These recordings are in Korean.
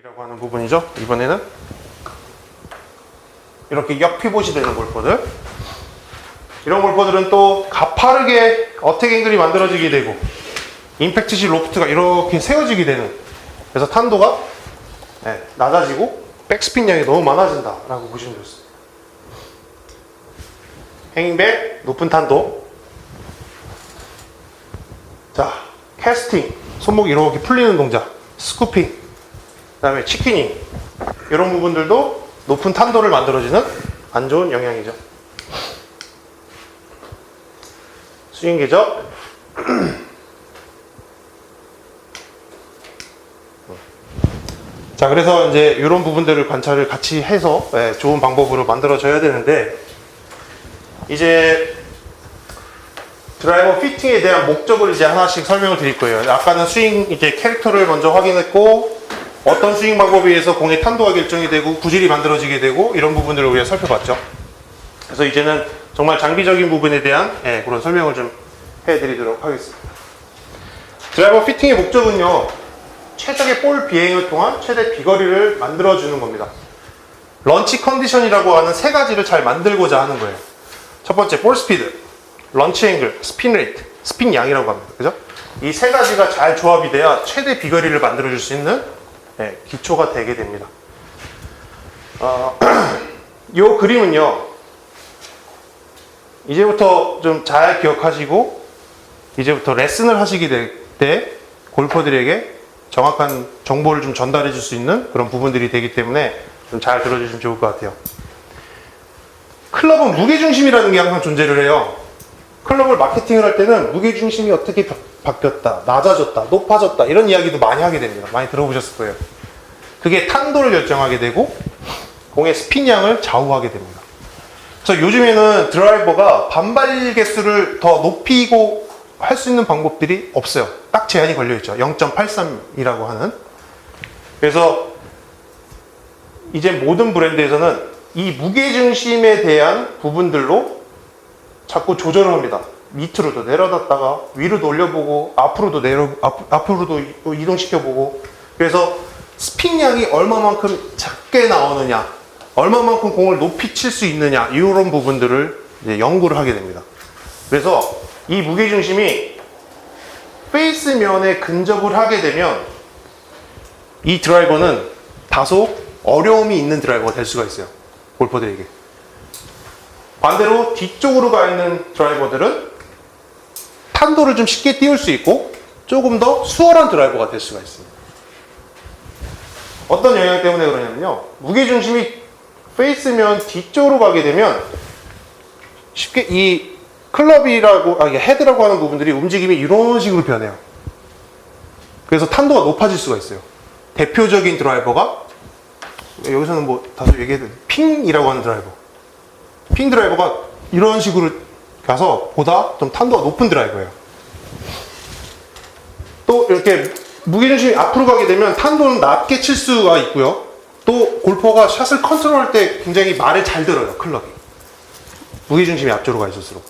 골포들이라고 하는 부분이죠. 이번에는 이렇게 역피봇이 되는 골포들. 이런 골포들은 또 가파르게 어택 앵글이 만들어지게 되고 임팩트시 로프트가 이렇게 세워지게 되는, 그래서 탄도가 낮아지고 백스핀 양이 너무 많아진다라고 보시면 되겠습니다. 행잉백, 높은 탄도. 자, 캐스팅, 손목이 이렇게 풀리는 동작, 스쿠핑, 그 다음에 치킨닝, 이런 부분들도 높은 탄도를 만들어지는 안 좋은 영향이죠. 스윙 궤적. 자, 그래서 이제 이런 부분들을 관찰을 같이 해서 좋은 방법으로 만들어져야 되는데, 이제 드라이버 피팅에 대한 목적을 이제 하나씩 설명을 드릴 거예요. 아까는 스윙 이제 캐릭터를 먼저 확인했고, 어떤 스윙 방법에 의해서 공의 탄도가 결정이 되고 구질이 만들어지게 되고 이런 부분들을 우리가 살펴봤죠. 그래서 이제는 정말 장비적인 부분에 대한 그런 설명을 좀 해드리도록 하겠습니다. 드라이버 피팅의 목적은요, 최적의 볼 비행을 통한 최대 비거리를 만들어주는 겁니다. 런치 컨디션이라고 하는 세 가지를 잘 만들고자 하는 거예요. 첫 번째, 볼 스피드, 런치 앵글, 스핀 레이트, 스핀 양이라고 합니다. 그죠? 이 세 가지가 잘 조합이 돼야 최대 비거리를 만들어줄 수 있는 기초가 되게 됩니다. 이 그림은요, 이제부터 좀 잘 기억하시고 이제부터 레슨을 하시게 될 때 골퍼들에게 정확한 정보를 좀 전달해 줄 수 있는 그런 부분들이 되기 때문에 좀 잘 들어주시면 좋을 것 같아요. 클럽은 무게중심이라는 게 항상 존재를 해요. 클럽을 마케팅을 할 때는 무게중심이 어떻게 바뀌었다, 낮아졌다, 높아졌다, 이런 이야기도 많이 하게 됩니다. 많이 들어보셨을 거예요. 그게 탄도를 결정하게 되고 공의 스핀량을 좌우하게 됩니다. 그래서 요즘에는 드라이버가 반발 개수를 더 높이고 할 수 있는 방법들이 없어요. 딱 제한이 걸려있죠. 0.83이라고 하는. 그래서 이제 모든 브랜드에서는 이 무게중심에 대한 부분들로 자꾸 조절을 합니다. 밑으로도 내려놨다가 위로도 올려보고 앞으로도 이동시켜보고, 그래서 스핀량이 얼마만큼 작게 나오느냐, 얼마만큼 공을 높이 칠 수 있느냐, 이런 부분들을 이제 연구를 하게 됩니다. 그래서 이 무게중심이 페이스면에 근접을 하게 되면 이 드라이버는 다소 어려움이 있는 드라이버가 될 수가 있어요. 골퍼들에게. 반대로 뒤쪽으로 가 있는 드라이버들은 탄도를 좀 쉽게 띄울 수 있고 조금 더 수월한 드라이버가 될 수가 있습니다. 어떤 영향 때문에 그러냐면요, 무게중심이 페이스면 뒤쪽으로 가게 되면 쉽게 이 클럽이라고, 헤드라고 하는 부분들이 움직임이 이런 식으로 변해요. 그래서 탄도가 높아질 수가 있어요. 대표적인 드라이버가, 여기서는 뭐 다소 얘기해도 핑이라고 하는 드라이버. 핑 드라이버가 이런 식으로 가서 보다 좀 탄도가 높은 드라이버예요. 또 이렇게 무게중심이 앞으로 가게 되면 탄도는 낮게 칠 수가 있고요. 또 골퍼가 샷을 컨트롤할 때 굉장히 말을 잘 들어요, 클럽이. 무게중심이 앞쪽으로 가 있을수록.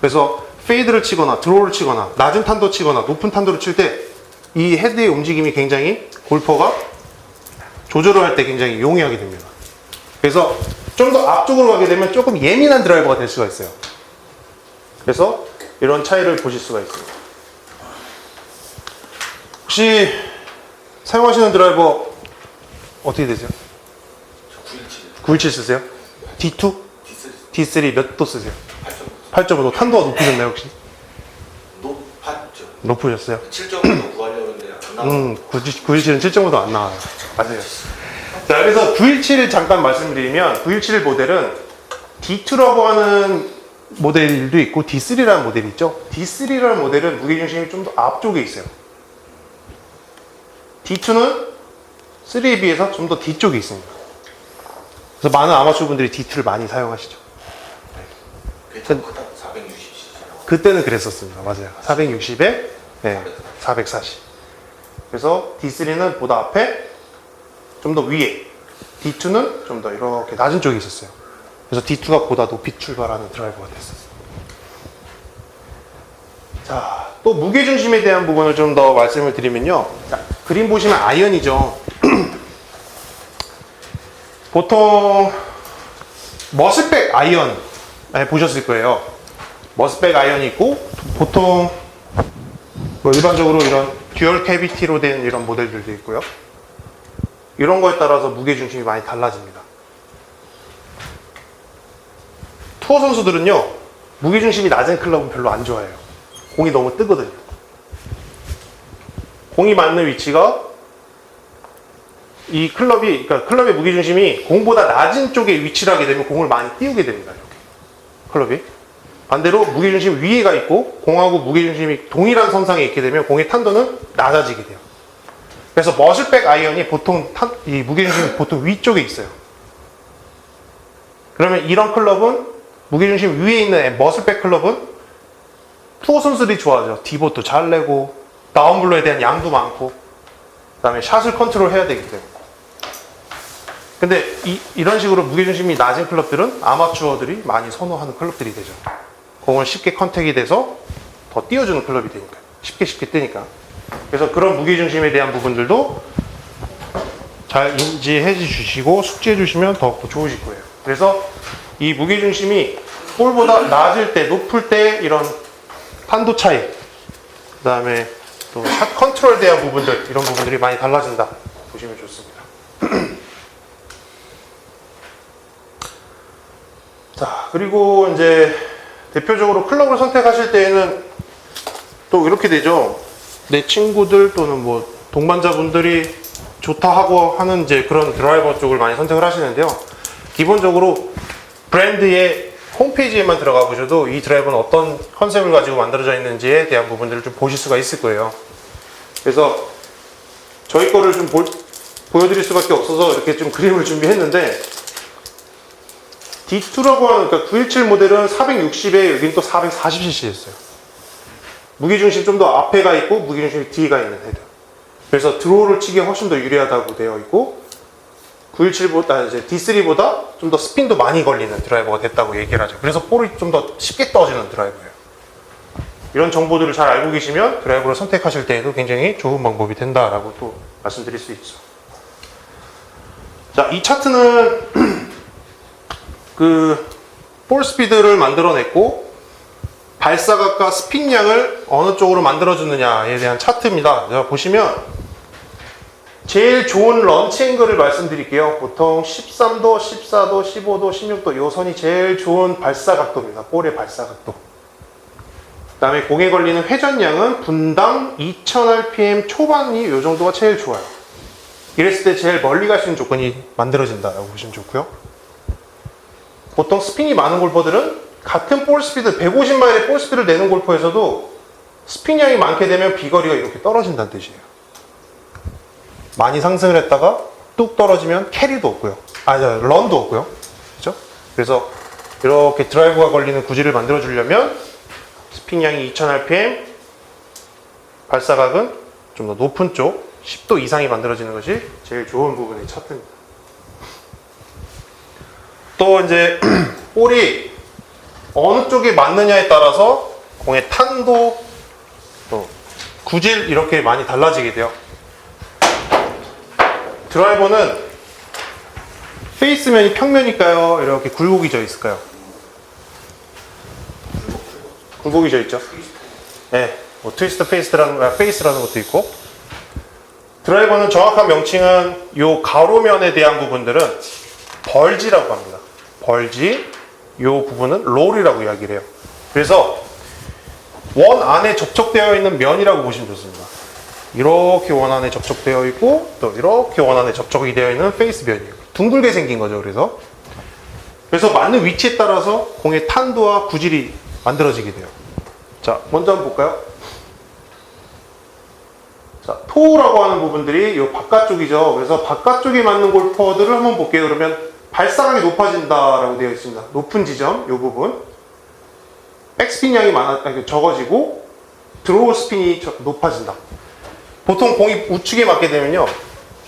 그래서 페이드를 치거나 드로우를 치거나 낮은 탄도 치거나 높은 탄도를 칠 때 이 헤드의 움직임이 굉장히 골퍼가 조절을 할 때 굉장히 용이하게 됩니다. 그래서 좀 더 앞쪽으로 가게 되면 조금 예민한 드라이버가 될 수가 있어요. 그래서 이런 차이를 보실 수가 있습니다. 혹시 사용하시는 드라이버 어떻게 되세요? 917 쓰세요? D2? D3 몇 도 쓰세요? 8.5도. 탄도가 높으셨나요 혹시? 높았죠. 높으셨어요? 7.5도 구하려고 했는데 안 나와요. 917은 7.5도 안 나와요. 맞아요. 자, 그래서 917을 잠깐 말씀드리면 917 모델은 D2라고 하는 모델도 있고 D3라는 모델이 있죠. D3라는 모델은 무게중심이 좀 더 앞쪽에 있어요. D2는 3에 비해서 좀 더 뒤쪽에 있습니다. 그래서 많은 아마추어 분들이 D2를 많이 사용하시죠. 그때는 그랬었습니다. 맞아요. 460에 440. 그래서 D3는 보다 앞에, 좀 더 위에, D2는 좀 더 이렇게 낮은 쪽에 있었어요. 그래서 D2가 보다 높이 출발하는 드라이버가 됐었어요. 자, 또 무게중심에 대한 부분을 좀 더 말씀을 드리면요. 자, 그림 보시면 아이언이죠. 보통 머슬백 아이언 보셨을 거예요. 머슬백 아이언이 있고 보통 뭐 일반적으로 이런 듀얼 캐비티로 된 이런 모델들도 있고요. 이런 거에 따라서 무게중심이 많이 달라집니다. 투어 선수들은요, 무게중심이 낮은 클럽은 별로 안 좋아해요. 공이 너무 뜨거든요. 공이 맞는 위치가 이 그러니까 클럽의 무게중심이 공보다 낮은 쪽에 위치를 하게 되면 공을 많이 띄우게 됩니다. 이렇게. 클럽이. 반대로 무게중심 위에가 있고 공하고 무게중심이 동일한 선상에 있게 되면 공의 탄도는 낮아지게 돼요. 그래서 머슬백 아이언이 보통 이 무게중심이 보통 위쪽에 있어요. 그러면 이런 클럽은 무게중심 위에 있는 머슬백 클럽은 투어 선수들이 좋아하죠. 디봇도 잘 내고 다운블로에 대한 양도 많고 그 다음에 샷을 컨트롤 해야 되기 때문에. 근데 이런 식으로 무게중심이 낮은 클럽들은 아마추어들이 많이 선호하는 클럽들이 되죠. 공을 쉽게 컨택이 돼서 더 띄워주는 클럽이 되니까. 쉽게 뜨니까. 그래서 그런 무게중심에 대한 부분들도 잘 인지해 주시고 숙지해 주시면 더 좋으실 거예요. 그래서 이 무게중심이 볼보다 낮을 때, 높을 때 이런 탄도 차이, 그 다음에 또 샷 컨트롤에 대한 부분들, 이런 부분들이 많이 달라진다 보시면 좋습니다. 자, 그리고 이제 대표적으로 클럽을 선택하실 때에는 또 이렇게 되죠. 내 친구들 또는 뭐 동반자분들이 좋다 하고 하는 이제 그런 드라이버 쪽을 많이 선택을 하시는데요. 기본적으로 브랜드의 홈페이지에만 들어가 보셔도 이 드라이버는 어떤 컨셉을 가지고 만들어져 있는지에 대한 부분들을 좀 보실 수가 있을 거예요. 그래서 저희 거를 좀 보여드릴 수밖에 없어서 이렇게 좀 그림을 준비했는데, D2라고 하는, 그러니까 917 모델은 460에 여긴 또 440cc였어요. 무게중심 좀 더 앞에 가 있고 무게중심이 뒤가 있는 헤드. 그래서 드로우를 치기에 훨씬 더 유리하다고 되어 있고 917보다 이제 D3보다 좀 더 스핀도 많이 걸리는 드라이버가 됐다고 얘기를 하죠. 그래서 볼이 좀 더 쉽게 떠지는 드라이버예요. 이런 정보들을 잘 알고 계시면 드라이버를 선택하실 때에도 굉장히 좋은 방법이 된다라고 또 말씀드릴 수 있죠. 자, 이 차트는 볼 스피드를 만들어냈고 발사각과 스핀량을 어느 쪽으로 만들어주느냐에 대한 차트입니다. 자, 보시면 제일 좋은 런치 앵글을 말씀드릴게요. 보통 13도, 14도, 15도, 16도 이 선이 제일 좋은 발사 각도입니다. 볼의 발사 각도. 그 다음에 공에 걸리는 회전량은 분당 2000rpm 초반이 이 정도가 제일 좋아요. 이랬을 때 제일 멀리 갈 수 있는 조건이 만들어진다라고 보시면 좋고요. 보통 스핀이 많은 골퍼들은 같은 볼 스피드, 150마일의 볼 스피드를 내는 골퍼에서도 스핀량이 많게 되면 비거리가 이렇게 떨어진다는 뜻이에요. 많이 상승을 했다가 뚝 떨어지면 캐리도 없고요. 런도 없고요. 그죠? 그래서 이렇게 드라이브가 걸리는 구질을 만들어 주려면 스핀량이 2000rpm, 발사각은 좀 더 높은 쪽 10도 이상이 만들어지는 것이 제일 좋은 부분의 차트입니다. 또 이제 볼이 어느 쪽에 맞느냐에 따라서 공의 탄도, 또 구질 이렇게 많이 달라지게 돼요. 드라이버는 페이스면이 평면일까요? 이렇게 굴곡이 져 있을까요? 굴곡이 져 있죠. 네, 뭐 트위스트 페이스라는 것도 있고. 드라이버는 정확한 명칭은 이 가로면에 대한 부분들은 벌지라고 합니다. 벌지, 이 부분은 롤이라고 이야기를 해요. 그래서 원 안에 접촉되어 있는 면이라고 보시면 좋습니다. 이렇게 원 안에 접촉되어 있고 또 이렇게 원 안에 접촉이 되어 있는 페이스 면이에요. 둥글게 생긴 거죠. 그래서 맞는 위치에 따라서 공의 탄도와 구질이 만들어지게 돼요. 자, 먼저 한번 볼까요? 자, 토우라고 하는 부분들이 이 바깥쪽이죠. 그래서 바깥쪽에 맞는 골퍼들을 한번 볼게요. 그러면 발사각이 높아진다라고 되어 있습니다. 높은 지점, 이 부분. 백스핀량이 적어지고 드로우 스핀이 높아진다. 보통 공이 우측에 맞게 되면요,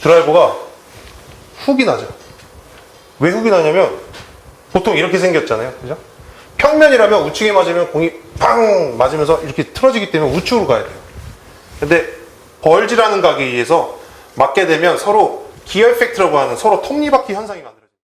드라이버가 훅이 나죠. 왜 훅이 나냐면 보통 이렇게 생겼잖아요. 그죠? 평면이라면 우측에 맞으면 공이 팡 맞으면서 이렇게 틀어지기 때문에 우측으로 가야 돼요. 근데 벌지라는 각에 의해서 맞게 되면 서로 기어 이펙트라고 하는 서로 톱니바퀴 현상이 만들어져요.